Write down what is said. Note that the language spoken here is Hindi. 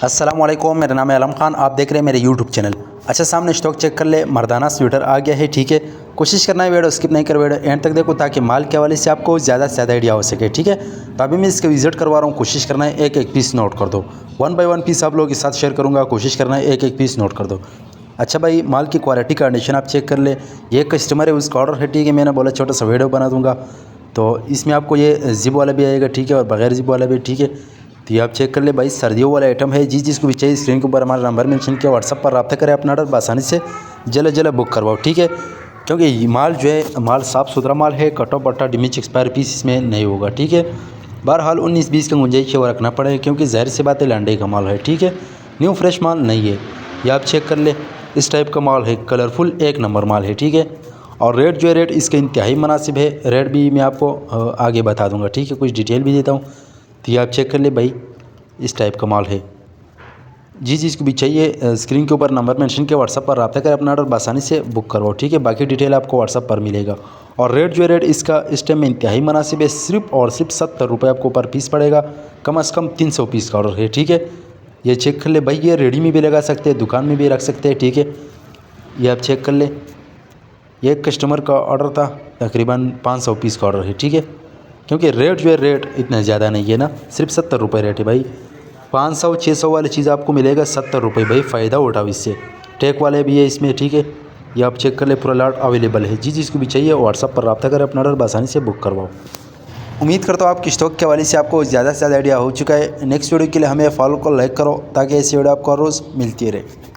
अस्सलामुअलैकुम, मेरा नाम है आलम खान। आप देख रहे हैं मेरे यूट्यूब चैनल। अच्छा, सामने स्टॉक चेक कर ले। मर्दाना स्वेटर आ गया है, ठीक है। कोशिश करना है वीडियो स्किप नहीं कर, वीडियो एंड तक देखो ताकि माल के हवाले से आपको ज़्यादा से ज़्यादा आइडिया हो सके, ठीक है। तो अभी मैं इसका विजिट करवा रहा हूँ। कोशिश करना है एक एक पीस नोट कर दो। 1 बाय 1 पीस आप लोगों के साथ शेयर करूँगा। कोशिश करना है एक एक पीस नोट कर दो। अच्छा भाई, माल की क्वालिटी कंडीशन आप चेक कर ले। ये कस्टमर है, उसका ऑर्डर है, ठीक है। मैंने बोला छोटा सा वीडियो बना दूंगा, तो इसमें आपको ये जिप वाला भी आएगा, ठीक है, और बगैर जिप वाला भी, ठीक है। तो ये आप चेक कर ले भाई, सर्दियों वाला आइटम है। जिस जिसको भी चाहिए स्क्रीन के ऊपर हमारा नंबर मेंशन किया, व्हाट्सअप पर रब्ता करें, अपना ऑर्डर आसानी से जल्द बुक करवाओ, ठीक है। क्योंकि ये माल जो है, माल साफ़ सुथरा माल है। कटो पट्टा डिमिच एक्सपायर पीस इसमें नहीं होगा, ठीक है। बहरहाल 19-20 का गुंजाइश वो रखना पड़ेगा, क्योंकि ज़ाहिर सी बात है लंडे का माल है, ठीक है। न्यू फ्रेश माल नहीं है। ये आप चेक कर ले, इस टाइप का माल है, कलरफुल एक नंबर माल है, ठीक है। और रेट जो है, रेट इसका इंतहाई मुनासिब है। रेट भी मैं आपको आगे बता दूंगा, ठीक है, कुछ डिटेल भी देता हूँ। तो ये आप चेक कर ले भाई, इस टाइप का माल है। जिस चीज़ को भी चाहिए स्क्रीन के ऊपर नंबर मेंशन किया, व्हाट्सअप पर रब्ता करें, अपना ऑर्डर आसानी से बुक करवाओ, ठीक है। बाकी डिटेल आपको व्हाट्सअप पर मिलेगा। और रेट जो है, रेट इसका इस टाइम में इंतहाई मुनासिब है। सिर्फ और सिर्फ 70 रुपये आपको पर पीस पड़ेगा। कम से कम 300 पीस का ऑर्डर है, ठीक है। ये चेक कर ले भाई, ये रेडी में भी लगा सकते हैं, दुकान में भी रख सकते हैं, ठीक है। ये आप चेक कर ले, ये कस्टमर का ऑर्डर था, तकरीबन 500 पीस का ऑर्डर है, ठीक है। क्योंकि रेट जो है, रेट इतना ज़्यादा नहीं है ना, सिर्फ 70 रुपये रेट है भाई। 500-600 वाली चीज़ आपको मिलेगा 70 रुपये भाई। फ़ायदा उठाओ इससे। टेक वाले भी है इसमें, ठीक है। ये आप चेक कर ले, पूरा लॉट अवेलेबल है। जिस जिसको भी चाहिए व्हाट्सअप पर रब्ता करें, अपना ऑर्डर आसानी से बुक करवाओ। उम्मीद करता हूँ आपकी स्टॉक के हवाले से आपको ज़्यादा से ज़्यादा आइडिया हो चुका है। नेक्स्ट वीडियो के लिए हमें फॉलो को लाइक करो, ताकि ऐसी वीडियो आपको हर रोज़ मिलती रहे।